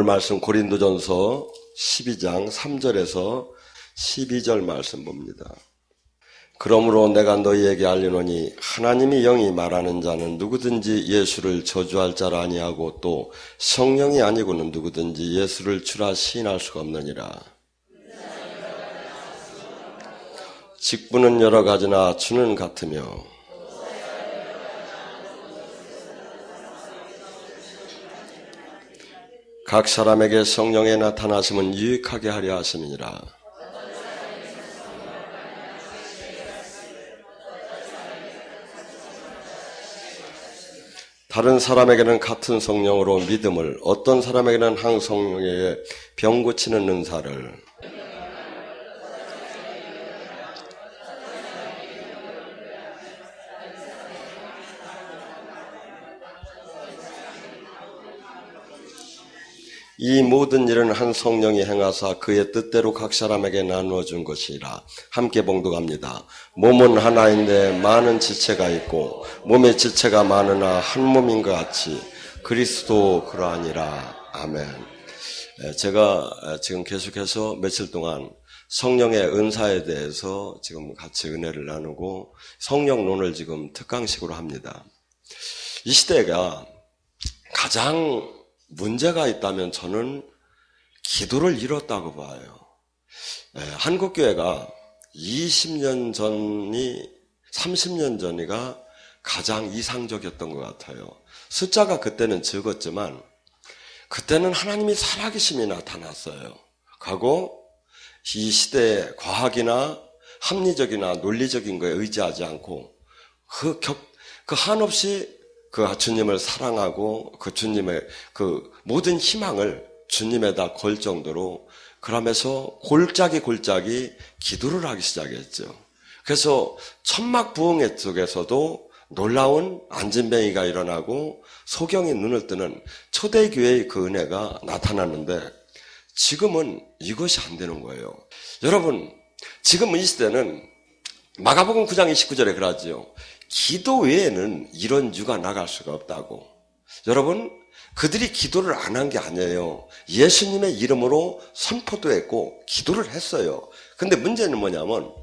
오늘 말씀 고린도전서 12장 3절에서 12절 말씀 봅니다. 그러므로 내가 너희에게 알리노니 하나님이 영이 말하는 자는 누구든지 예수를 저주할 자라 아니하고 또 성령이 아니고는 누구든지 예수를 주라 시인할 수가 없느니라. 직분은 여러 가지나 주는 같으며 각 사람에게 성령의 나타나심은 유익하게 하려 하심이니라. 다른 사람에게는 같은 성령으로 믿음을, 어떤 사람에게는 한 성령에 병 고치는 은사를, 이 모든 일은 한 성령이 행하사 그의 뜻대로 각 사람에게 나누어 준 것이라. 함께 봉독합니다. 몸은 하나인데 많은 지체가 있고 몸의 지체가 많으나 한 몸인 것 같이 그리스도 그러하니라. 아멘. 제가 지금 계속해서 며칠 동안 성령의 은사에 대해서 지금 같이 은혜를 나누고 성령론을 지금 특강식으로 합니다. 이 시대가 가장 문제가 있다면 저는 기도를 잃었다고 봐요. 한국교회가 20년 전이 30년 전이가 가장 이상적이었던 것 같아요. 숫자가 그때는 적었지만 그때는 하나님이 살아계심이 나타났어요. 하고 이 시대의 과학이나 합리적이나 논리적인 거에 의지하지 않고 그 한없이 그 주님을 사랑하고 그 주님의 그 모든 희망을 주님에다 걸 정도로 그러면서 골짜기 기도를 하기 시작했죠. 그래서 천막부흥회 속에서도 놀라운 안진뱅이가 일어나고 소경이 눈을 뜨는 초대교회의 그 은혜가 나타났는데 지금은 이것이 안 되는 거예요. 여러분, 지금 이 시대는 마가복음 9장 29절에 그러지요. 기도 외에는 이런 유가 나갈 수가 없다고. 여러분, 그들이 기도를 안 한 게 아니에요. 예수님의 이름으로 선포도 했고 기도를 했어요. 근데 문제는 뭐냐면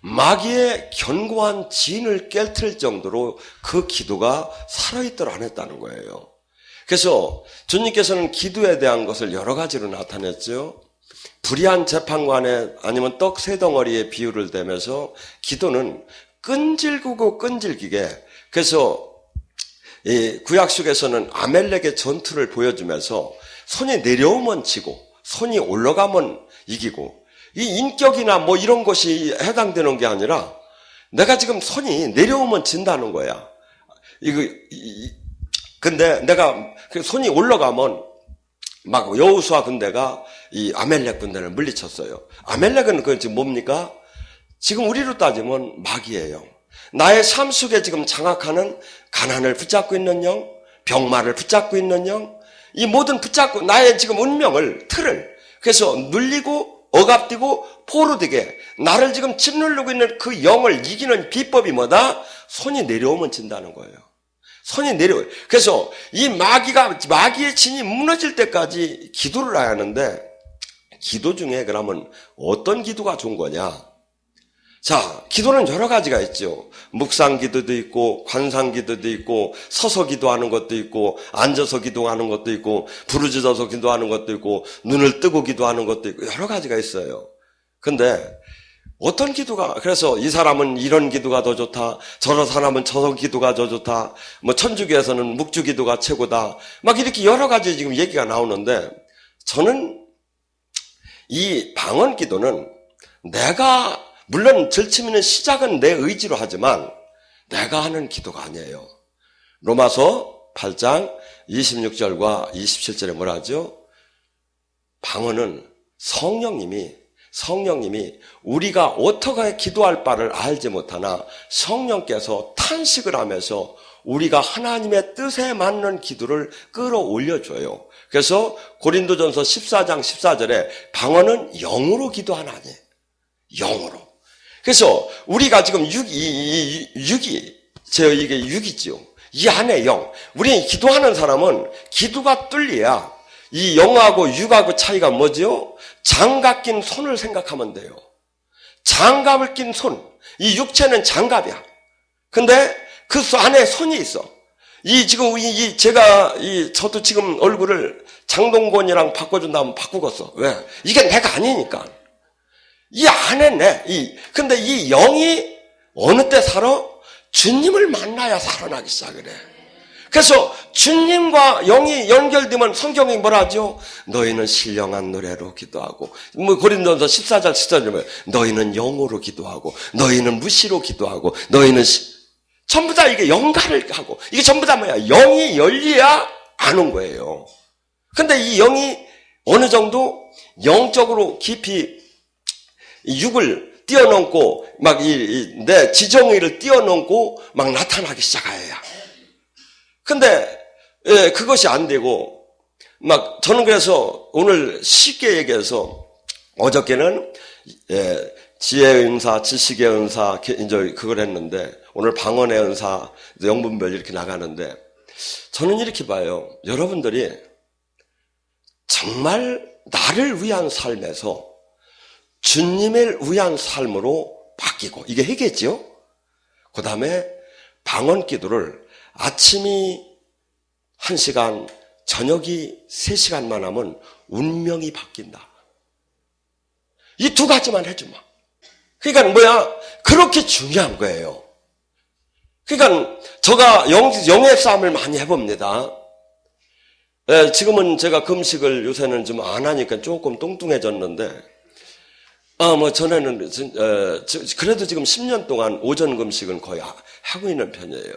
마귀의 견고한 진을 깨트릴 정도로 그 기도가 살아있도록 안 했다는 거예요. 그래서 주님께서는 기도에 대한 것을 여러 가지로 나타냈죠. 불의한 재판관에 아니면 떡 세 덩어리의 비유를 대면서 기도는 끈질기게, 그래서 이 구약 속에서는 아멜렉의 전투를 보여주면서 손이 내려오면 지고 손이 올라가면 이기고, 이 인격이나 뭐 이런 것이 해당되는 게 아니라 내가 지금 손이 내려오면 진다는 거야. 근데 내가 손이 올라가면 막 여호수아 군대가 이 아멜렉 군대를 물리쳤어요. 아멜렉은 그 지금 뭡니까? 지금 우리로 따지면 마귀예요. 나의 삶 속에 지금 장악하는 가난을 붙잡고 있는 영, 병마를 붙잡고 있는 영, 이 모든 붙잡고 나의 지금 운명을, 틀을, 그래서 눌리고 억압되고 포로되게 나를 지금 짓누르고 있는 그 영을 이기는 비법이 뭐다? 손이 내려오면 진다는 거예요. 손이 내려와요. 그래서 이 마귀의 진이 무너질 때까지 기도를 해야 하는데, 기도 중에 그러면 어떤 기도가 좋은 거냐? 자, 기도는 여러 가지가 있죠. 묵상 기도도 있고, 관상 기도도 있고, 서서 기도하는 것도 있고, 앉아서 기도하는 것도 있고, 부르짖어서 기도하는 것도 있고, 눈을 뜨고 기도하는 것도 있고, 여러 가지가 있어요. 근데 어떤 기도가, 그래서 이 사람은 이런 기도가 더 좋다, 저런 사람은 저런 기도가 더 좋다, 뭐 천주교에서는 묵주 기도가 최고다, 막 이렇게 여러 가지 지금 얘기가 나오는데, 저는 이 방언 기도는 내가, 물론 절치미는 시작은 내 의지로 하지만 내가 하는 기도가 아니에요. 로마서 8장 26절과 27절에 뭐라 하죠? 방언은 성령님이 우리가 어떻게 기도할 바를 알지 못하나 성령께서 탄식을 하면서 우리가 하나님의 뜻에 맞는 기도를 끌어올려줘요. 그래서 고린도전서 14장 14절에 방언은 영으로 기도하나니, 영으로. 그래서 우리가 지금 이게 육이지요. 이 안에 영. 우리 기도하는 사람은 기도가 뚫려야 이 영하고 육하고 차이가 뭐죠? 장갑 낀 손을 생각하면 돼요. 장갑을 낀 손. 이 육체는 장갑이야. 근데 그 안에 손이 있어. 저도 지금 얼굴을 장동건이랑 바꿔준다면 바꾸겠어. 왜? 이게 내가 아니니까. 이 안에 근데 이 영이 어느 때 살아? 주님을 만나야 살아나기 시작을 해. 그래서 주님과 영이 연결되면 성경이 뭐라 하죠? 너희는 신령한 노래로 기도하고, 고린도서 14장 14절에 너희는 영으로 기도하고, 너희는 무시로 기도하고, 너희는 전부 다 이게 연관을 하고, 이게 전부 다 뭐야? 영이 열려야 아는 거예요. 근데 이 영이 어느 정도 영적으로 깊이 육을 뛰어넘고, 내 지정의를 뛰어넘고, 막 나타나기 시작해야. 근데, 그것이 안 되고, 저는 그래서 오늘 쉽게 얘기해서, 어저께는, 지혜의 은사, 지식의 은사, 이제 그걸 했는데, 오늘 방언의 은사, 영분별 이렇게 나가는데, 저는 이렇게 봐요. 여러분들이 정말 나를 위한 삶에서 주님을 위한 삶으로 바뀌고, 이게 핵이죠? 그 다음에 방언 기도를 아침이 1시간, 저녁이 3시간만 하면 운명이 바뀐다. 이 두 가지만 해주마. 그러니까 그렇게 중요한 거예요. 그러니까 제가 영의 싸움을 많이 해봅니다. 지금은 제가 금식을 요새는 좀 안 하니까 조금 뚱뚱해졌는데, 전에는, 그래도 지금 10년 동안 오전 금식은 거의 하고 있는 편이에요.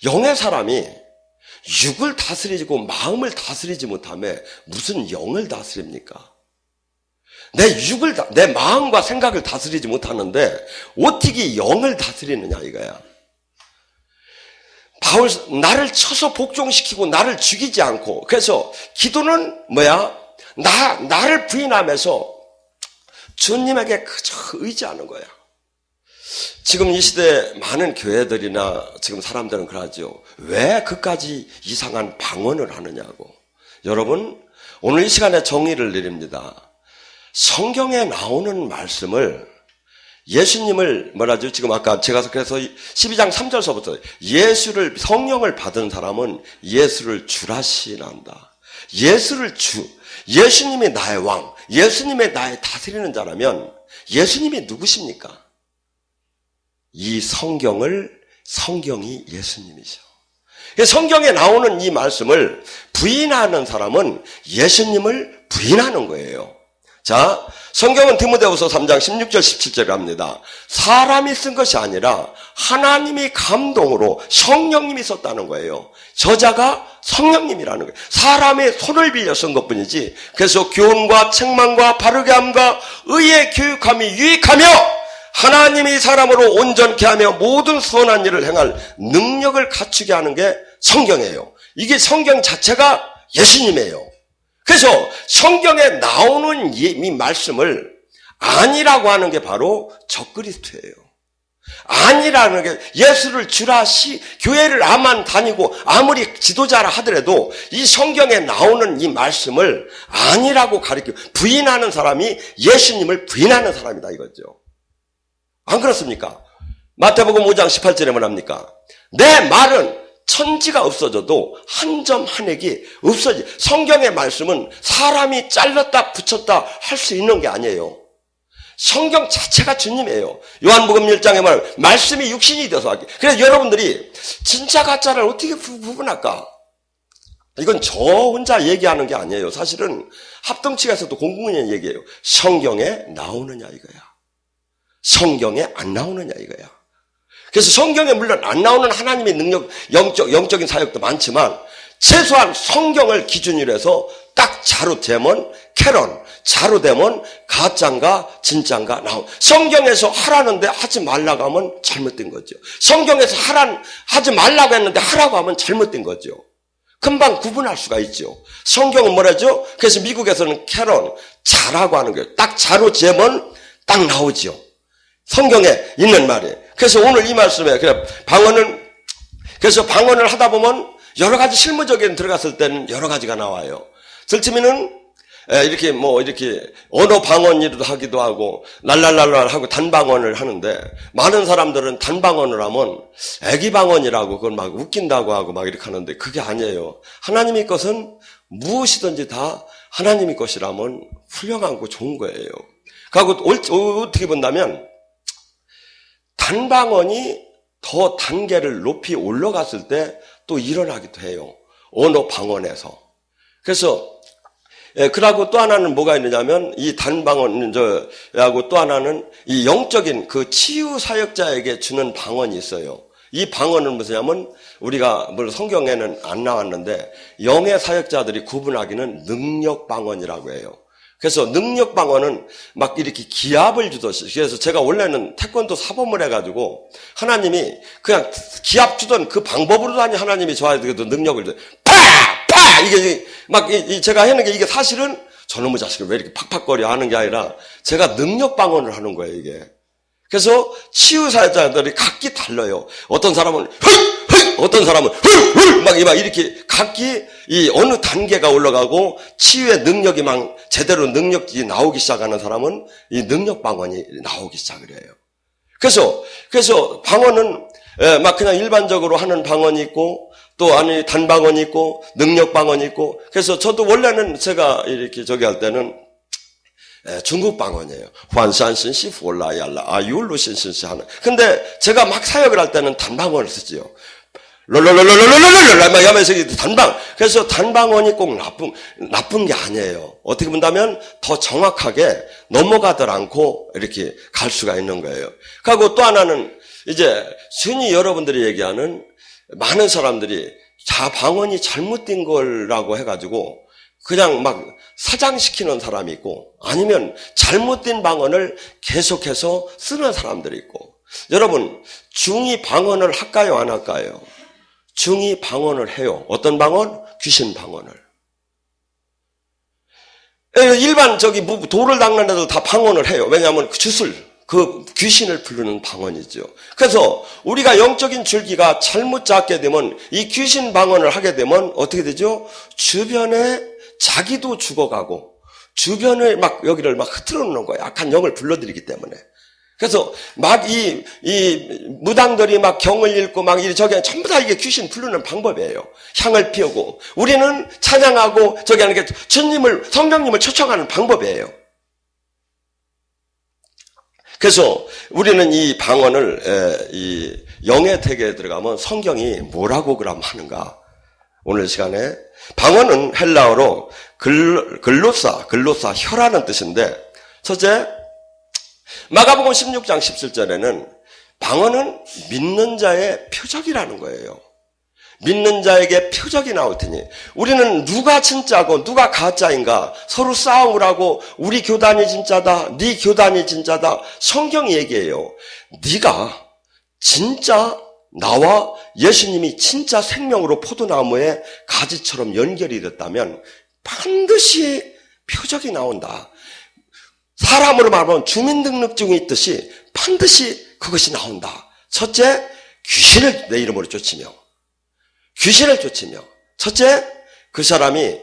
영의 사람이 육을 다스리고 마음을 다스리지 못하며 무슨 영을 다스립니까? 내 마음과 생각을 다스리지 못하는데 어떻게 영을 다스리느냐 이거야. 나를 쳐서 복종시키고 나를 죽이지 않고, 그래서 기도는 나를 부인하면서 주님에게 그저 의지하는 거야. 지금 이 시대 많은 교회들이나 지금 사람들은 그러죠. 왜 그까지 이상한 방언을 하느냐고. 여러분, 오늘 이 시간에 정의를 내립니다. 성경에 나오는 말씀을 예수님을 지금 아까 제가 그래서 12장 3절서부터 성령을 받은 사람은 예수를 주라 시인한다. 예수님이 나의 왕, 예수님이 나의 다스리는 자라면 예수님이 누구십니까? 이 성경이 예수님이죠. 성경에 나오는 이 말씀을 부인하는 사람은 예수님을 부인하는 거예요. 자, 성경은 디모데후서 3장 16절 17절을 합니다. 사람이 쓴 것이 아니라 하나님이 감동으로 성령님이 썼다는 거예요. 저자가 성령님이라는 거예요. 사람의 손을 빌려 쓴 것뿐이지. 그래서 교훈과 책망과 바르게 함과 의의 교육함이 유익하며 하나님이 사람으로 온전케 하며 모든 선한 일을 행할 능력을 갖추게 하는 게 성경이에요. 이게 성경 자체가 예수님이에요. 그래서 성경에 나오는 이 말씀을 아니라고 하는 게 바로 적그리스도예요. 아니라는 게 예수를 주라 교회를 아만 다니고 아무리 지도자라 하더라도 이 성경에 나오는 이 말씀을 아니라고 부인하는 사람이 예수님을 부인하는 사람이다 이거죠. 안 그렇습니까? 마태복음 5장 18절에 뭐랍니까? 내 말은 천지가 없어져도 한 점 한 획이 없어지. 성경의 말씀은 사람이 잘랐다 붙였다 할 수 있는 게 아니에요. 성경 자체가 주님이에요. 요한복음 1장에 말씀이 육신이 되어서 하기. 그래서 여러분들이 진짜 가짜를 어떻게 구분할까? 이건 저 혼자 얘기하는 게 아니에요. 사실은 합동측에서도 공공연히 얘기해요. 성경에 나오느냐 이거야. 성경에 안 나오느냐 이거야. 그래서 성경에 물론 안 나오는 하나님의 능력, 영적인 사역도 많지만 최소한 성경을 기준으로 해서 딱 자료되면 캐런, 자료되면 가짜인가 진짜인가 나오. 성경에서 하라는데 하지 말라고 하면 잘못된 거죠. 성경에서 하지 말라고 했는데 하라고 하면 잘못된 거죠. 금방 구분할 수가 있죠. 성경은 뭐라죠? 그래서 미국에서는 캐런, 자라고 하는 거예요. 딱 자료되면 딱 나오죠. 성경에 있는 말이에요. 그래서 오늘 이 말씀에 그래서 방언을 하다 보면 여러 가지 실무적인 들어갔을 때는 여러 가지가 나와요. 들치면은 이렇게 이렇게 언어 방언이라도 하기도 하고 랄랄랄랄 하고 단방언을 하는데, 많은 사람들은 단방언을 하면 애기 방언이라고 그걸 막 웃긴다고 하고 막 이렇게 하는데, 그게 아니에요. 하나님의 것은 무엇이든지 다 하나님의 것이라면 훌륭하고 좋은 거예요. 그리고 어떻게 본다면 단방언이 더 단계를 높이 올라갔을 때 또 일어나기도 해요. 언어 방언에서. 그래서 그러고 또 하나는 뭐가 있느냐면, 이 단방언, 하고 또 하나는 이 영적인 그 치유 사역자에게 주는 방언이 있어요. 이 방언은 무엇이냐면, 우리가, 물론 성경에는 안 나왔는데, 영의 사역자들이 구분하기는 능력 방언이라고 해요. 그래서 능력 방언은 막 이렇게 기합을 주듯이, 그래서 제가 원래는 태권도 사범을 해가지고, 하나님이 그냥 기합 주던 그 방법으로도 아니 하나님이 저한테 능력을 줘. 이게 막 제가 하는 게, 이게 사실은 저놈의 자식을 왜 이렇게 팍팍거려 하는 게 아니라 제가 능력 방언을 하는 거예요, 이게. 그래서 치유 사역자들이 각기 달라요. 어떤 사람은 어떤 사람은 막 이렇게 각기 이 어느 단계가 올라가고 치유의 능력이 막 제대로 능력이 나오기 시작하는 사람은 이 능력 방언이 나오기 시작을 해요. 그래서 방언은 막 그냥 일반적으로 하는 방언이 있고, 또 아니 단방언이 있고 능력 방언이 있고. 그래서 저도 원래는 제가 이렇게 할 때는 중국 방언이에요. 환산신시 후올라야라 아율로신신시 하는. 근데 제가 막 사역을 할 때는 단방언을 쓰지요. 롤롤롤롤롤롤롤 막 하면서 단방. 그래서 단방언이 꼭 나쁜 게 아니에요. 어떻게 본다면 더 정확하게 넘어가들 않고 이렇게 갈 수가 있는 거예요. 그리고 또 하나는 이제 흔히 여러분들이 얘기하는, 많은 사람들이 방언이 잘못된 거라고 해가지고 그냥 막 사장시키는 사람이 있고, 아니면 잘못된 방언을 계속해서 쓰는 사람들이 있고. 여러분, 중이 방언을 할까요, 안 할까요? 중이 방언을 해요. 어떤 방언? 귀신 방언을. 일반 돌을 닦는 애들 다 방언을 해요. 왜냐하면 그 귀신을 부르는 방언이죠. 그래서 우리가 영적인 줄기가 잘못 잡게 되면, 이 귀신 방언을 하게 되면 어떻게 되죠? 주변에 자기도 죽어가고 주변을 막 여기를 막 흐트러 놓는 거예요. 악한 영을 불러들이기 때문에. 그래서 막 이 무당들이 막 경을 읽고 막 저기 전부 다 이게 귀신 부르는 방법이에요. 향을 피우고 우리는 찬양하고 저기 하는 게 주님을, 성령님을 초청하는 방법이에요. 그래서 우리는 이 방언을 이 영의 세계에 들어가면 성경이 뭐라고 그럼 하는가? 오늘 시간에 방언은 헬라어로 글로사 혀라는 뜻인데, 첫째 마가복음 16장 17절에는 방언은 믿는 자의 표적이라는 거예요. 믿는 자에게 표적이 나올 테니, 우리는 누가 진짜고 누가 가짜인가 서로 싸움을 하고, 우리 교단이 진짜다, 네 교단이 진짜다. 성경이 얘기해요. 네가 진짜 나와 예수님이 진짜 생명으로 포도나무의 가지처럼 연결이 됐다면 반드시 표적이 나온다. 사람으로 말하면 주민등록증이 있듯이 반드시 그것이 나온다. 첫째, 귀신을 내 이름으로 쫓으며, 첫째, 그 사람이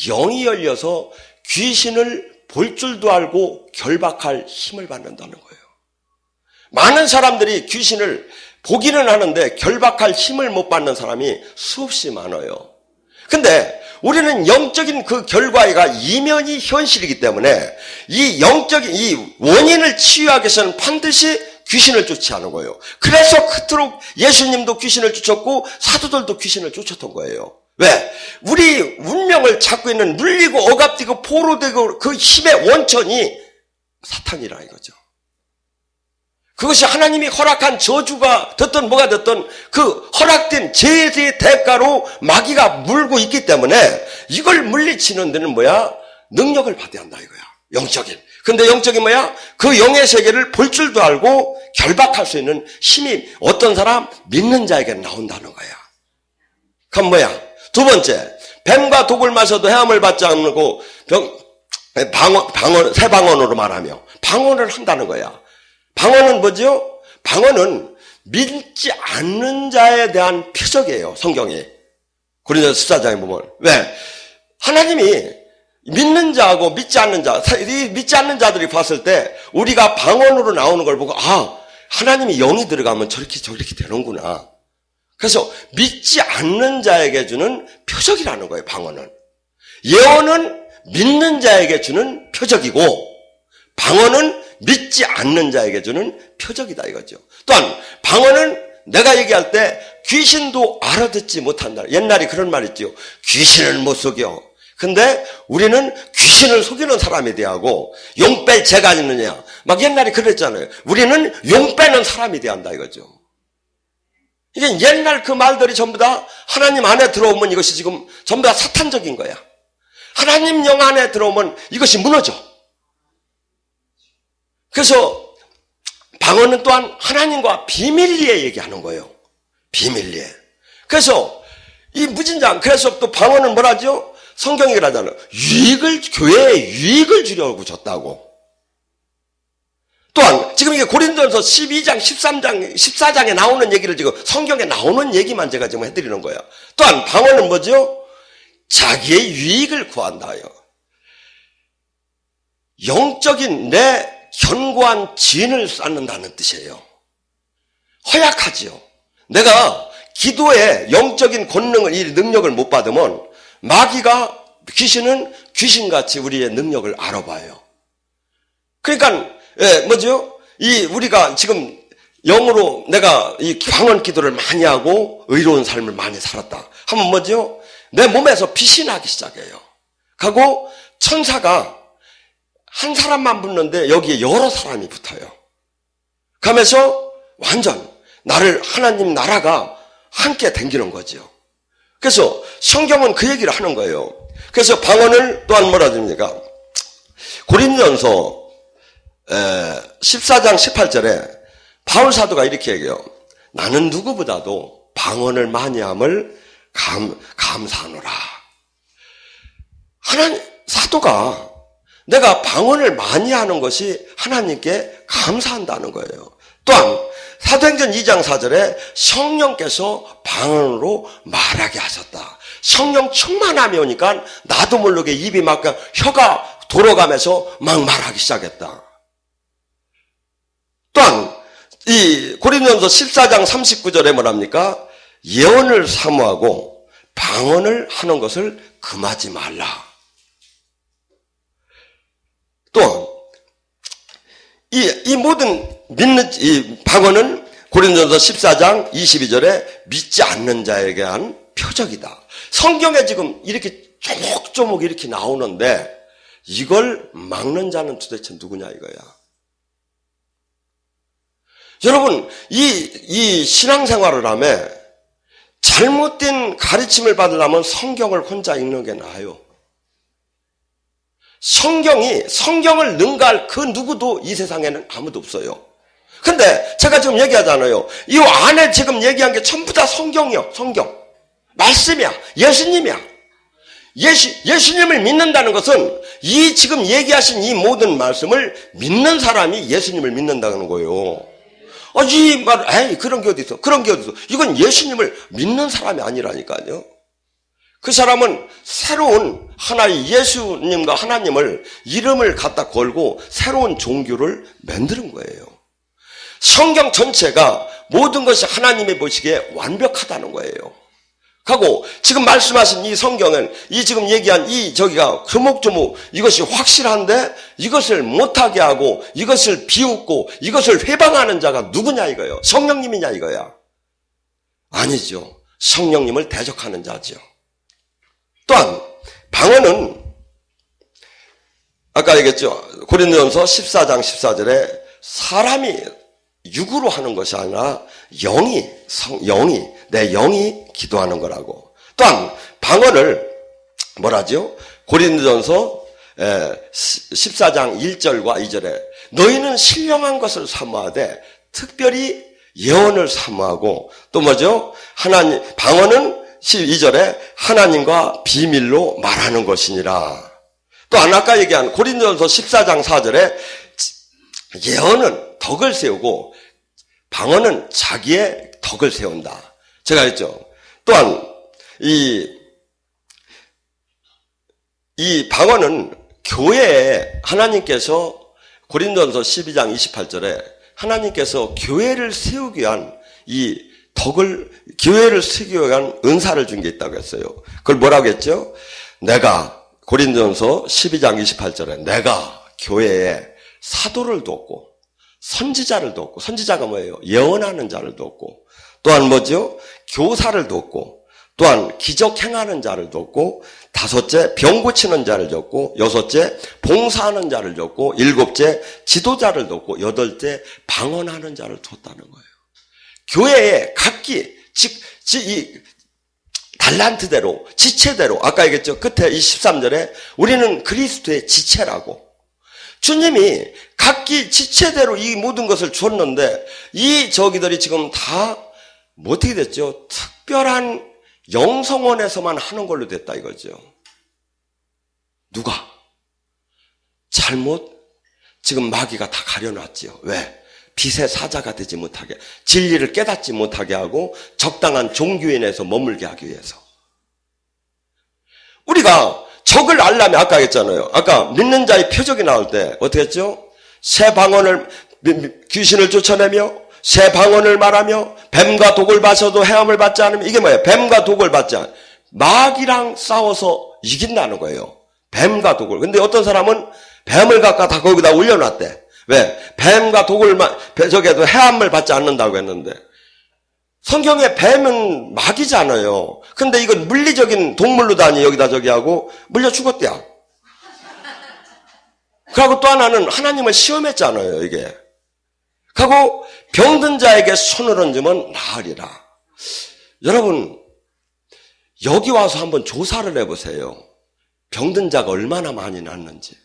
영이 열려서 귀신을 볼 줄도 알고 결박할 힘을 받는다는 거예요. 많은 사람들이 귀신을 보기는 하는데 결박할 힘을 못 받는 사람이 수없이 많아요. 근데 우리는 영적인 그 결과가 이면이 현실이기 때문에 이 영적인 이 원인을 치유하기 위해서는 반드시 귀신을 쫓지 않은 거예요. 그래서 그토록 예수님도 귀신을 쫓았고 사도들도 귀신을 쫓았던 거예요. 왜? 우리 운명을 잡고 있는 눌리고 억압되고 포로되고 그 힘의 원천이 사탄이라 이거죠. 그것이 하나님이 허락한 저주가 됐든 뭐가 됐든 그 허락된 죄의 대가로 마귀가 물고 있기 때문에 이걸 물리치는 데는 뭐야? 능력을 받아야 한다 이거야. 영적인. 근데 영적인 뭐야? 그 영의 세계를 볼 줄도 알고 결박할 수 있는 힘이 어떤 사람? 믿는 자에게 나온다는 거야. 그럼 뭐야? 두 번째, 뱀과 독을 마셔도 해함을 받지 않고 새 방언으로 말하며 방언을 한다는 거야. 방언은 뭐죠? 방언은 믿지 않는 자에 대한 표적이에요. 성경이. 고린도서 14장에 보면. 왜? 하나님이 믿는 자하고 믿지 않는 자, 이 믿지 않는 자들이 봤을 때 우리가 방언으로 나오는 걸 보고 하나님이 영이 들어가면 저렇게 되는구나. 그래서 믿지 않는 자에게 주는 표적이라는 거예요, 방언은. 예언은 믿는 자에게 주는 표적이고 방언은 믿지 않는 자에게 주는 표적이다 이거죠. 또한 방언은 내가 얘기할 때 귀신도 알아듣지 못한다. 옛날에 그런 말 있죠. 귀신을 못 속여. 근데 우리는 귀신을 속이는 사람이 돼야하고 용 뺄 죄가 있느냐. 막 옛날에 그랬잖아요. 우리는 용 빼는 사람이 돼야 한다 이거죠. 이게 옛날 그 말들이 전부 다 하나님 안에 들어오면 이것이 지금 전부 다 사탄적인 거야. 하나님 영 안에 들어오면 이것이 무너져. 그래서 방언은 또한 하나님과 비밀리에 얘기하는 거예요. 비밀리에. 그래서 이 무진장, 그래서 또 방언은 뭐라죠? 성경이 그러잖아요. 교회에 유익을 주려고 줬다고. 또한 지금 이게 고린도전서 12장, 13장, 14장에 나오는 얘기를 지금 성경에 나오는 얘기만 제가 지금 해드리는 거예요. 또한 방언은 뭐죠? 자기의 유익을 구한다요. 영적인 내 견고한 진을 쌓는다는 뜻이에요. 허약하지요. 내가 기도에 영적인 권능을, 이 능력을 못 받으면 귀신은 귀신같이 우리의 능력을 알아봐요. 그러니까 뭐죠? 우리가 지금 영으로 내가 이 방언 기도를 많이 하고 의로운 삶을 많이 살았다 하면 뭐죠? 내 몸에서 빛이 나기 시작해요. 하고 천사가 한 사람만 붙는데 여기에 여러 사람이 붙어요. 가면서 완전 하나님 나라가 함께 댕기는 거죠. 그래서 성경은 그 얘기를 하는 거예요. 그래서 방언을 또한 뭐라 됩니까? 고린도전서 14장 18절에 바울 사도가 이렇게 얘기해요. 나는 누구보다도 방언을 많이 함을 감사하노라. 사도가 내가 방언을 많이 하는 것이 하나님께 감사한다는 거예요. 또한 사도행전 2장 4절에 성령께서 방언으로 말하게 하셨다. 성령 충만함이 오니까 나도 모르게 입이 막 혀가 돌아가면서 막 말하기 시작했다. 또한 이 고린도전서 14장 39절에 뭐랍니까? 예언을 사모하고 방언을 하는 것을 금하지 말라. 또한 이 모든 이 방언은 고린도전서 14장 22절에 믿지 않는 자에게 한 표적이다. 성경에 지금 이렇게 조목조목 이렇게 나오는데 이걸 막는 자는 도대체 누구냐 이거야. 여러분, 이 신앙생활을 하면 잘못된 가르침을 받으려면 성경을 혼자 읽는 게 나아요. 성경을 능가할 그 누구도 이 세상에는 아무도 없어요. 근데 제가 지금 얘기하잖아요. 이 안에 지금 얘기한 게 전부 다 성경이요. 성경. 말씀이야. 예수님이야. 예수님을 믿는다는 것은 이 지금 얘기하신 이 모든 말씀을 믿는 사람이 예수님을 믿는다는 거예요. 그런 게 어디 있어? 그런 게 어디 있어? 이건 예수님을 믿는 사람이 아니라니까요. 그 사람은 새로운 하나의 예수님과 하나님을 이름을 갖다 걸고 새로운 종교를 만드는 거예요. 성경 전체가 모든 것이 하나님이 보시기에 완벽하다는 거예요. 하고 지금 말씀하신 이 성경은 이 지금 얘기한 저기가 조목조목 이것이 확실한데 이것을 못하게 하고 이것을 비웃고 이것을 회방하는 자가 누구냐 이거예요. 성령님이냐 이거야. 아니죠. 성령님을 대적하는 자죠. 또한 방언은 아까 얘기했죠. 고린도전서 14장 14절에 사람이 육으로 하는 것이 아니라 내 영이 기도하는 거라고. 또한 방언을 뭐라죠? 고린도전서 14장 1절과 2절에 너희는 신령한 것을 사모하되 특별히 예언을 사모하고 또 뭐죠? 방언은 12절에 하나님과 비밀로 말하는 것이니라. 또 아까 얘기한 고린도전서 14장 4절에 예언은 덕을 세우고 방언은 자기의 덕을 세운다. 제가 했죠. 또한 이 방언은 교회에 하나님께서 고린도전서 12장 28절에 하나님께서 교회를 세우기 위한 이 덕을, 교회를 세우기 위한 은사를 준 게 있다고 했어요. 그걸 뭐라고 했죠? 내가, 고린도전서 12장 28절에 내가 교회에 사도를 뒀고, 선지자를 뒀고, 선지자가 뭐예요? 예언하는 자를 뒀고, 또한 뭐죠? 교사를 뒀고, 또한 기적 행하는 자를 뒀고, 다섯째 병 고치는 자를 뒀고, 여섯째 봉사하는 자를 뒀고, 일곱째 지도자를 뒀고, 여덟째 방언하는 자를 뒀다는 거예요. 교회에 각기 이 달란트대로, 지체대로, 아까 얘기했죠. 끝에 23절에 우리는 그리스도의 지체라고. 주님이 각기 지체대로 이 모든 것을 줬는데 이 저기들이 지금 다 뭐 어떻게 됐죠? 특별한 영성원에서만 하는 걸로 됐다 이거죠. 누가? 잘못 지금 마귀가 다 가려놨지요. 왜? 빛의 사자가 되지 못하게, 진리를 깨닫지 못하게 하고 적당한 종교인에서 머물게 하기 위해서. 우리가 적을 알려면 아까 했잖아요. 아까 믿는 자의 표적이 나올 때 어떻게 했죠? 새 방언을, 귀신을 쫓아내며 새 방언을 말하며 뱀과 독을 마셔도 헤엄을 받지 않으면, 이게 뭐예요? 뱀과 독을 받지 않으면 마귀랑 싸워서 이긴다는 거예요. 뱀과 독을. 근데 어떤 사람은 뱀을 갖다 거기다 올려놨대. 왜? 뱀과 독을 저기에도 해함을 받지 않는다고 했는데, 성경에 뱀은 마귀잖아요. 근데 이건 물리적인 동물로 다니 여기다 저기 하고 물려 죽었대요. 그리고 또 하나는 하나님을 시험했잖아요, 이게. 그리고 병든 자에게 손을 얹으면 나으리라. 여러분, 여기 와서 한번 조사를 해보세요. 병든 자가 얼마나 많이 낫는지.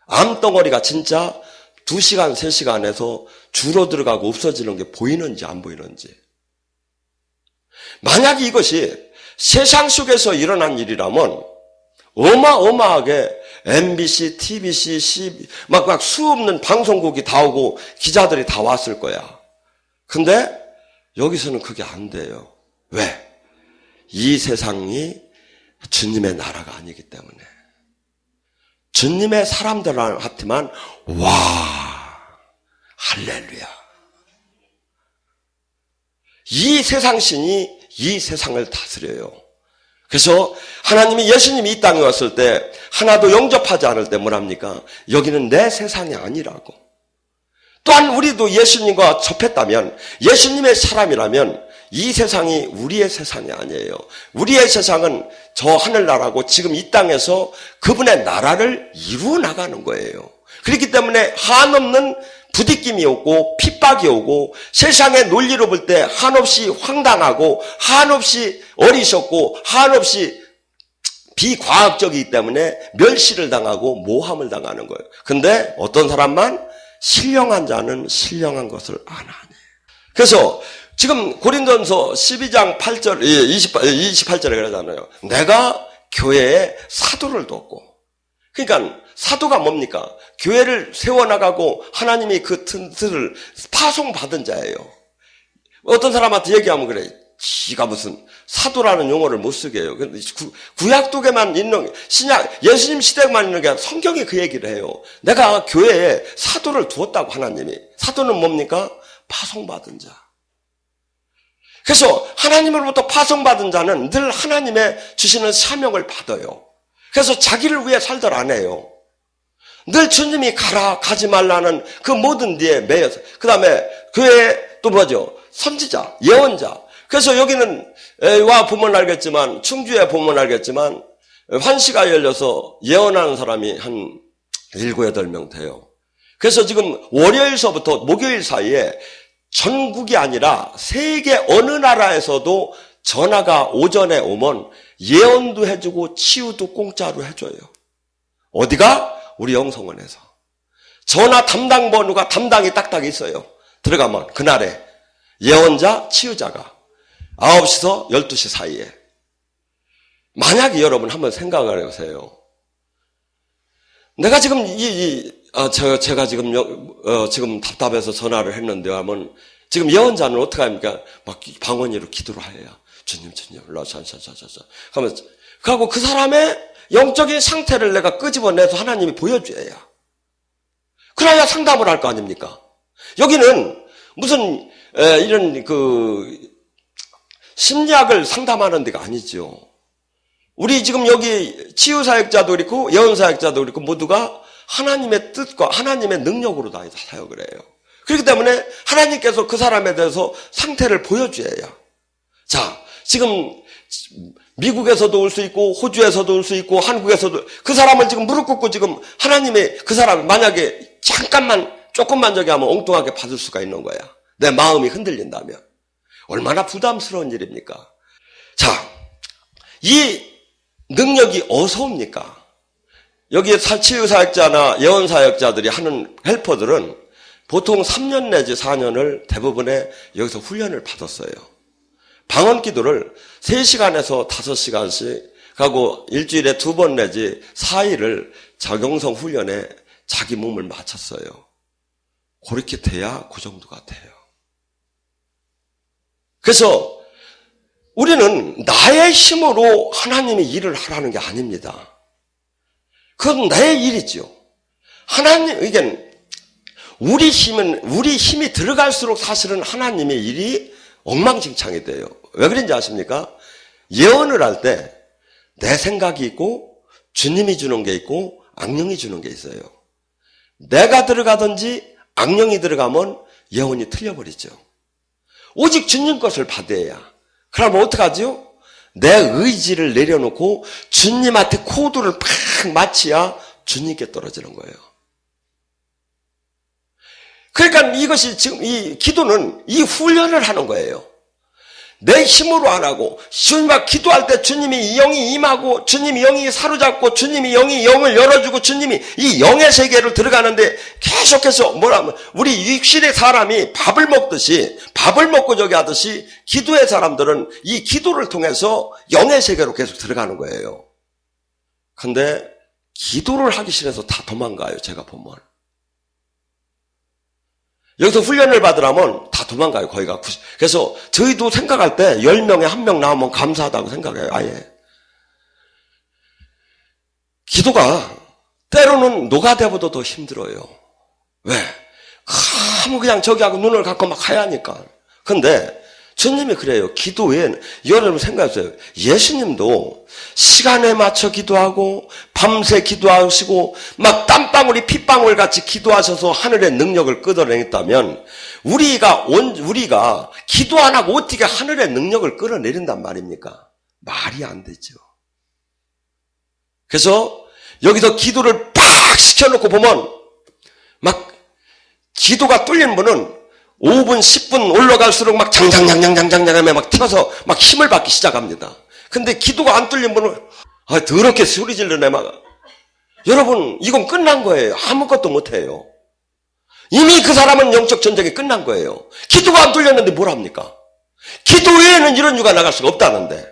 암덩어리가 진짜 2시간, 3시간에서 줄어들어가고 없어지는 게 보이는지 안 보이는지. 만약에 이것이 세상 속에서 일어난 일이라면 어마어마하게 MBC, TBC, 막 수없는 방송국이 다 오고 기자들이 다 왔을 거야. 근데 여기서는 그게 안 돼요. 왜? 이 세상이 주님의 나라가 아니기 때문에. 주님의 사람들한테만 와, 할렐루야. 이 세상 신이 이 세상을 다스려요. 그래서 하나님이, 예수님이 이 땅에 왔을 때 하나도 영접하지 않을 때 뭐랍니까? 여기는 내 세상이 아니라고. 또한 우리도 예수님과 접했다면, 예수님의 사람이라면 이 세상이 우리의 세상이 아니에요. 우리의 세상은 저 하늘나라고 지금 이 땅에서 그분의 나라를 이루어 나가는 거예요. 그렇기 때문에 한없는 부딪힘이 오고 핍박이 오고 세상의 논리로 볼 때 한없이 황당하고 한없이 어리석고 한없이 비과학적이기 때문에 멸시를 당하고 모함을 당하는 거예요. 근데 어떤 사람만 신령한 자는 신령한 것을 안 하네. 그래서 지금 고린도전서 12장 8절, 28절에 그러잖아요. 내가 교회에 사도를 뒀고. 그러니까 사도가 뭡니까? 교회를 세워나가고 하나님이 그 틈을 파송받은 자예요. 어떤 사람한테 얘기하면 그래. 지가 무슨 사도라는 용어를 못 쓰게 해요. 구약독에만 있는, 신약, 예수님 시대에만 있는 게 아니라 성경이 그 얘기를 해요. 내가 교회에 사도를 두었다고 하나님이. 사도는 뭡니까? 파송받은 자. 그래서 하나님으로부터 파송받은 자는 늘 하나님의 주시는 사명을 받아요. 그래서 자기를 위해 살들 안 해요. 늘 주님이 가라, 가지 말라는 그 모든 데에 매여서. 그 다음에 교회에 또 뭐죠? 선지자, 예언자. 그래서 여기는 와 보면 알겠지만, 충주에 보면 알겠지만, 환시가 열려서 예언하는 사람이 한 7, 8명 돼요. 그래서 지금 월요일서부터 목요일 사이에 전국이 아니라 세계 어느 나라에서도 전화가 오전에 오면 예언도 해주고 치유도 공짜로 해줘요. 어디가? 우리 영성원에서. 전화 담당 번호가 담당이 딱딱 있어요. 들어가면 그날에 예언자, 치유자가 9시서 12시 사이에. 만약에 여러분 한번 생각을 해보세요. 내가 지금 제가 지금 답답해서 전화를 했는데 하면 지금 예언자는 어떻게 합니까? 막 방언이로 기도를 해요. 주님, 일로 와서, 하면서. 그리고 그 사람의 영적인 상태를 내가 끄집어내서 하나님이 보여줘야. 그래야 상담을 할 거 아닙니까? 여기는 무슨 이런 심리학을 상담하는 데가 아니죠. 우리 지금 여기 치유사역자도 그렇고 예언사역자도 그렇고 모두가 하나님의 뜻과 하나님의 능력으로 다 사역을 해요. 그렇기 때문에 하나님께서 그 사람에 대해서 상태를 보여줘야. 자, 지금 미국에서도 올 수 있고 호주에서도 올 수 있고 한국에서도 그 사람을 지금 무릎 꿇고 지금 하나님의 그 사람이 만약에 잠깐만 조금만 저기 하면 엉뚱하게 받을 수가 있는 거야. 내 마음이 흔들린다면. 얼마나 부담스러운 일입니까? 자, 이 능력이 어디서 옵니까? 여기 치유사역자나 예언사역자들이 하는 헬퍼들은 보통 3년 내지 4년을 대부분의 여기서 훈련을 받았어요. 방언 기도를 3시간에서 5시간씩 하고 일주일에 2번 내지 4일을 적용성 훈련에 자기 몸을 맞췄어요. 그렇게 돼야 그 정도가 돼요. 그래서 우리는 나의 힘으로 하나님의 일을 하라는 게 아닙니다. 그건 나의 일이죠. 하나님, 이게 우리 힘이 들어갈수록 사실은 하나님의 일이 엉망진창이 돼요. 왜 그런지 아십니까? 예언을 할 때 내 생각이 있고 주님이 주는 게 있고 악령이 주는 게 있어요. 내가 들어가든지 악령이 들어가면 예언이 틀려버리죠. 오직 주님 것을 받아야. 그러면 어떡하죠? 내 의지를 내려놓고 주님한테 코드를 팍 맞춰야 주님께 떨어지는 거예요. 그러니까 이것이 지금 이 기도는 이 훈련을 하는 거예요. 내 힘으로 안 하고 주님과 기도할 때 주님이 영이 임하고 주님이 영이 사로잡고 주님이 영이 영을 열어주고 주님이 이 영의 세계로 들어가는데 계속해서 뭐라면 우리 육신의 사람이 밥을 먹듯이 밥을 먹고 저기 하듯이 기도의 사람들은 이 기도를 통해서 영의 세계로 계속 들어가는 거예요. 근데 기도를 하기 싫어서 다 도망가요. 제가 보면. 여기서 훈련을 받으라면 다 도망가요. 거기가. 그래서 저희도 생각할 때 10명에 1명 나오면 감사하다고 생각해요. 아예. 기도가 때로는 노가다보다 더 힘들어요. 왜? 아무 그냥 저기하고 눈을 감고 막 하야니까. 근데 주님이 그래요. 기도엔 여러분 생각하세요. 예수님도 시간에 맞춰 기도하고 밤새 기도하시고 막 땀방울이 핏방울 같이 기도하셔서 하늘의 능력을 끌어내렸다면 우리가 기도 안 하고 어떻게 하늘의 능력을 끌어내린단 말입니까? 말이 안 되죠. 그래서 여기서 기도를 팍 시켜놓고 보면 막 기도가 뚫리는 분은 5분, 10분 올라갈수록 막 장장장장장장하며 막 튀어서 막 힘을 받기 시작합니다. 근데 기도가 안 뚫린 분은 더럽게 소리 질러내 막. 여러분, 이건 끝난 거예요. 아무것도 못해요. 이미 그 사람은 영적 전쟁이 끝난 거예요. 기도가 안 뚫렸는데 뭘 합니까? 기도 외에는 이런 유가 나갈 수가 없다는데.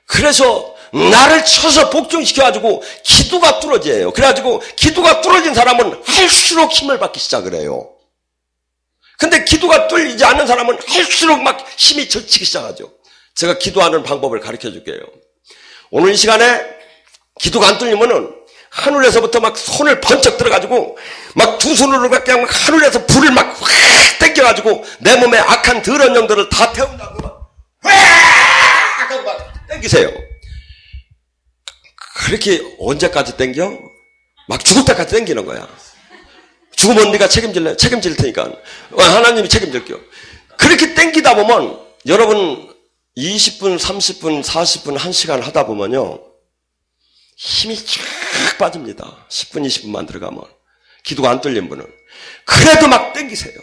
그래서 나를 쳐서 복종시켜가지고 기도가 뚫어져요. 그래가지고 기도가 뚫어진 사람은 할수록 힘을 받기 시작을 해요. 근데 기도가 뚫리지 않는 사람은 할수록 막 힘이 젖히기 시작하죠. 제가 기도하는 방법을 가르쳐 줄게요. 오늘 이 시간에 기도가 안 뚫리면은 하늘에서부터 막 손을 번쩍 들어가지고 막 두 손으로 그냥 막 하늘에서 불을 막 확 땡겨가지고 내 몸에 악한 더러운 영들을 다 태운다고 막 하고 막 땡기세요. 그렇게 언제까지 땡겨? 막 죽을 때까지 땡기는 거야. 죽으면 네가 책임질래? 책임질 테니까. 하나님이 책임질게요. 그렇게 땡기다 보면 여러분 20분, 30분, 40분, 1시간 하다 보면요. 힘이 쫙 빠집니다. 10분, 20분만 들어가면. 기도가 안 뚫린 분은. 그래도 막 땡기세요.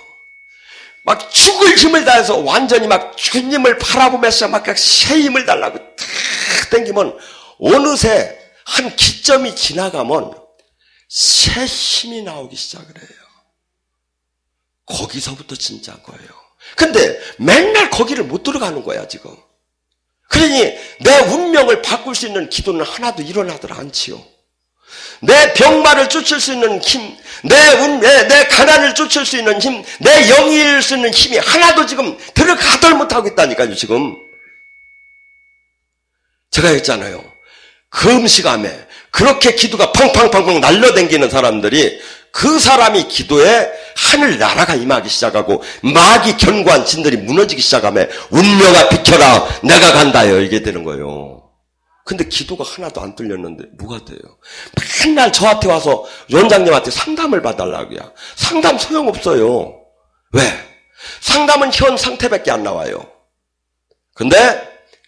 막 죽을 힘을 다해서 완전히 막 주님을 바라보면서 막 새 힘을 달라고 탁 땡기면 어느새 한 기점이 지나가면 새 힘이 나오기 시작을 해요. 거기서부터 진짜인 거예요. 근데 맨날 거기를 못 들어가는 거야 지금. 그러니 내 운명을 바꿀 수 있는 기도는 하나도 일어나들 않지요. 내 병마를 쫓을 수 있는 힘, 내 가난을 쫓을 수 있는 힘, 내 영이 잃을 수 있는 힘이 하나도 지금 들어가들 못하고 있다니까요 지금. 제가 했잖아요. 금시감에 그렇게 기도가 팡팡팡팡 날려댕기는 사람들이 그 사람이 기도에 하늘나라가 임하기 시작하고 마귀 견고한 진들이 무너지기 시작하면 운명아 비켜라 내가 간다요 이게 되는 거예요. 근데 기도가 하나도 안 뚫렸는데 뭐가 돼요? 맨날 저한테 와서 원장님한테 상담을 봐달라고요. 상담 소용없어요. 왜? 상담은 현 상태밖에 안 나와요. 근데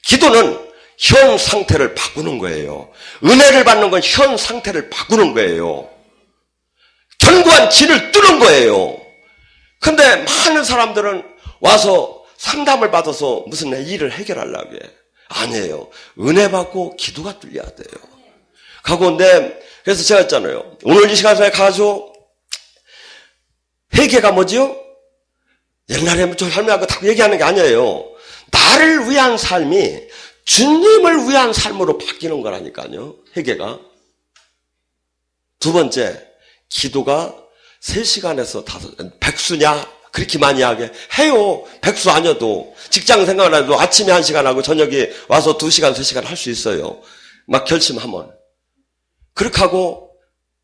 기도는 현 상태를 바꾸는 거예요. 은혜를 받는 건 현 상태를 바꾸는 거예요. 견고한 진을 뚫는 거예요. 근데 많은 사람들은 와서 상담을 받아서 무슨 일을 해결하려고 해. 아니에요. 은혜 받고 기도가 뚫려야 돼요. 가고인데 그래서 제가 했잖아요. 오늘 이 시간에 가서 회개가 뭐지요? 옛날에 좀 할머니하고 다 얘기하는 게 아니에요. 나를 위한 삶이 주님을 위한 삶으로 바뀌는 거라니까요. 회개가. 두 번째, 기도가 3시간에서 5, 백수냐? 그렇게 많이 하게 해요. 백수 아니어도 직장 생각나도 아침에 1시간 하고 저녁에 와서 2시간, 3시간 할 수 있어요. 막 결심하면. 그렇게 하고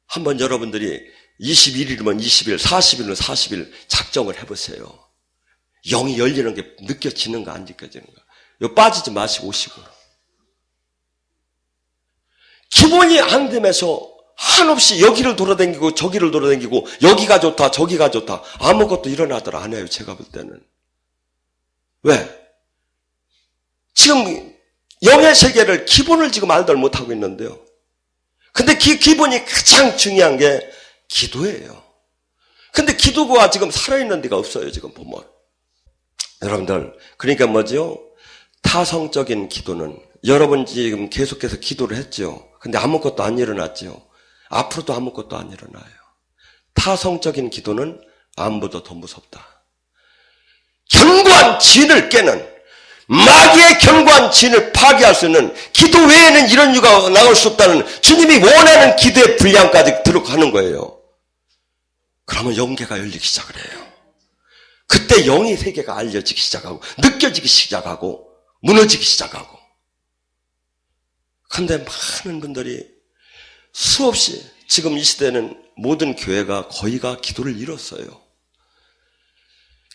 한번 여러분들이 21일이면 20일, 40일이면 40일 작정을 해보세요. 영이 열리는 게 느껴지는가 안 느껴지는가. 요 빠지지 마시고 오시고. 기본이 안 되면서 한없이 여기를 돌아다니고 저기를 돌아다니고 여기가 좋다 저기가 좋다 아무것도 일어나더라 안 해요. 제가 볼 때는. 왜? 지금 영의 세계를 기본을 지금 알들 못하고 있는데요. 근데 그 기본이 가장 중요한 게 기도예요. 근데 기도가 지금 살아있는 데가 없어요. 지금 보면. 여러분들 그러니까 뭐죠? 타성적인 기도는 여러분 지금 계속해서 기도를 했죠. 근데 아무것도 안 일어났죠. 앞으로도 아무것도 안 일어나요. 타성적인 기도는 안보다 더 무섭다. 견고한 진을 깨는 마귀의 견고한 진을 파괴할 수 있는 기도 외에는 이런 이유가 나올 수 없다는 주님이 원하는 기도의 분량까지 들어가는 거예요. 그러면 영계가 열리기 시작을 해요. 그때 영의 세계가 알려지기 시작하고 느껴지기 시작하고 무너지기 시작하고. 그런데 많은 분들이 수없이 지금 이 시대는 모든 교회가 거의가 기도를 잃었어요.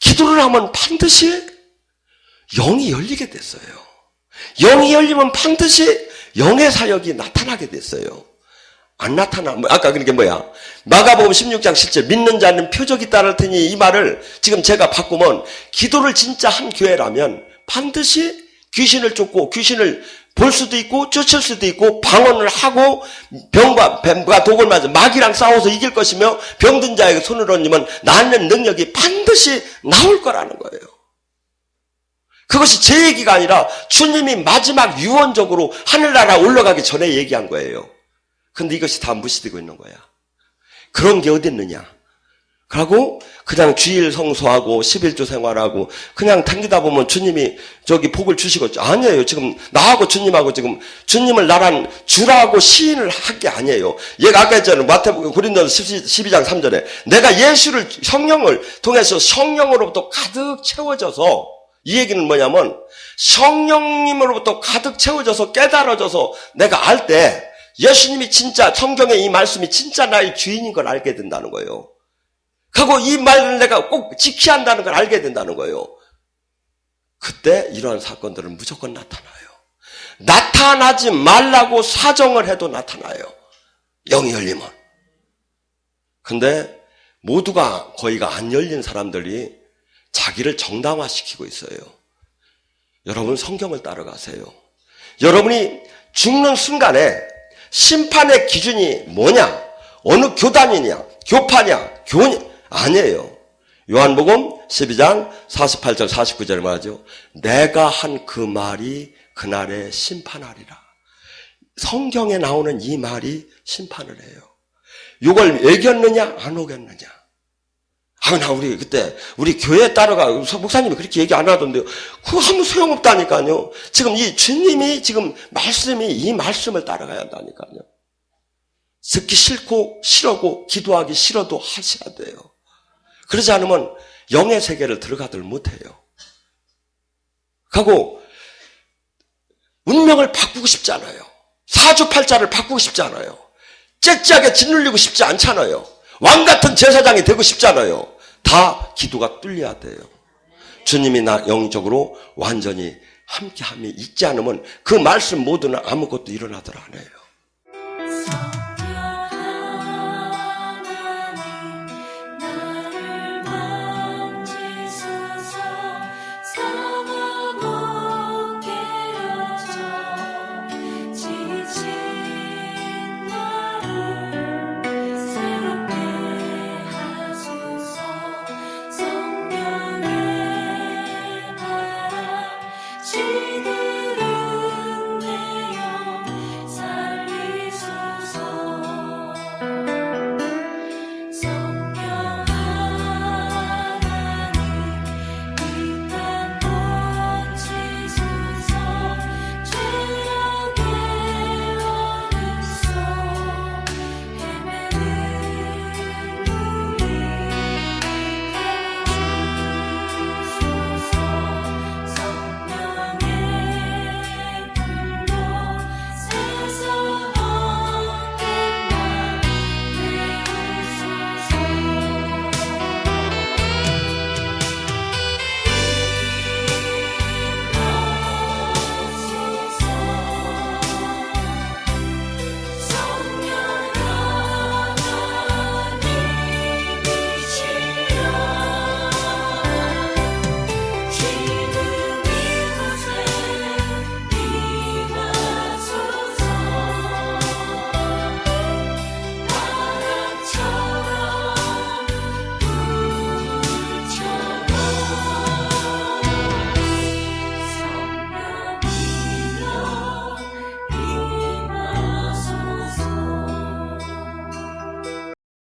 기도를 하면 반드시 영이 열리게 됐어요. 영이 열리면 반드시 영의 사역이 나타나게 됐어요. 안 나타나. 아까 그게 뭐야? 마가복음 16장 10절 믿는 자는 표적이 따를 테니 이 말을 지금 제가 바꾸면 기도를 진짜 한 교회라면 반드시 귀신을 쫓고 귀신을 볼 수도 있고 쫓을 수도 있고 방언을 하고 병과 뱀과 독을 맞아 마귀랑 싸워서 이길 것이며 병든 자에게 손을 얹으면 낫는 능력이 반드시 나올 거라는 거예요. 그것이 제 얘기가 아니라 주님이 마지막 유언적으로 하늘나라 올라가기 전에 얘기한 거예요. 근데 이것이 다 무시되고 있는 거야. 그런 게 어디 있느냐. 그러고 그냥 주일 성수하고 11조 생활하고 그냥 당기다 보면 주님이 저기 복을 주시겠죠. 아니에요. 지금 나하고 주님하고 지금 주님을 나란 주라고 시인을 한 게 아니에요. 얘가 아까 했잖아요. 마태복음 고린도서 12장 3절에 내가 예수를 성령을 통해서 성령으로부터 가득 채워져서 이 얘기는 뭐냐면 성령님으로부터 가득 채워져서 깨달아져서 내가 알 때 예수님이 진짜 성경의 이 말씀이 진짜 나의 주인인 걸 알게 된다는 거예요. 하고 이 말을 내가 꼭 지켜야 한다는 걸 알게 된다는 거예요. 그때 이러한 사건들은 무조건 나타나요. 나타나지 말라고 사정을 해도 나타나요. 영이 열리면. 근데 모두가 거의가 안 열린 사람들이 자기를 정당화시키고 있어요. 여러분 성경을 따라가세요. 여러분이 죽는 순간에 심판의 기준이 뭐냐? 어느 교단이냐? 교파냐? 교냐? 아니에요. 요한복음 12장 48절 49절에 말하죠. 내가 한 그 말이 그날에 심판하리라. 성경에 나오는 이 말이 심판을 해요. 이걸 애겼느냐 안 오겠느냐. 나 우리 그때 우리 교회 따라가 목사님이 그렇게 얘기 안 하던데요. 그거 아무 소용없다니까요. 지금 이 주님이 지금 말씀이 이 말씀을 따라가야 한다니까요. 듣기 싫고 싫어고 기도하기 싫어도 하셔야 돼요. 그러지 않으면 영의 세계를 들어가들 못해요. 하고 운명을 바꾸고 싶지 않아요. 사주팔자를 바꾸고 싶지 않아요. 째째하게 짓눌리고 싶지 않잖아요. 왕같은 제사장이 되고 싶지 않아요. 다 기도가 뚫려야 돼요. 주님이 나 영적으로 완전히 함께함이 있지 않으면 그 말씀 모두는 아무것도 일어나더라 안 해요.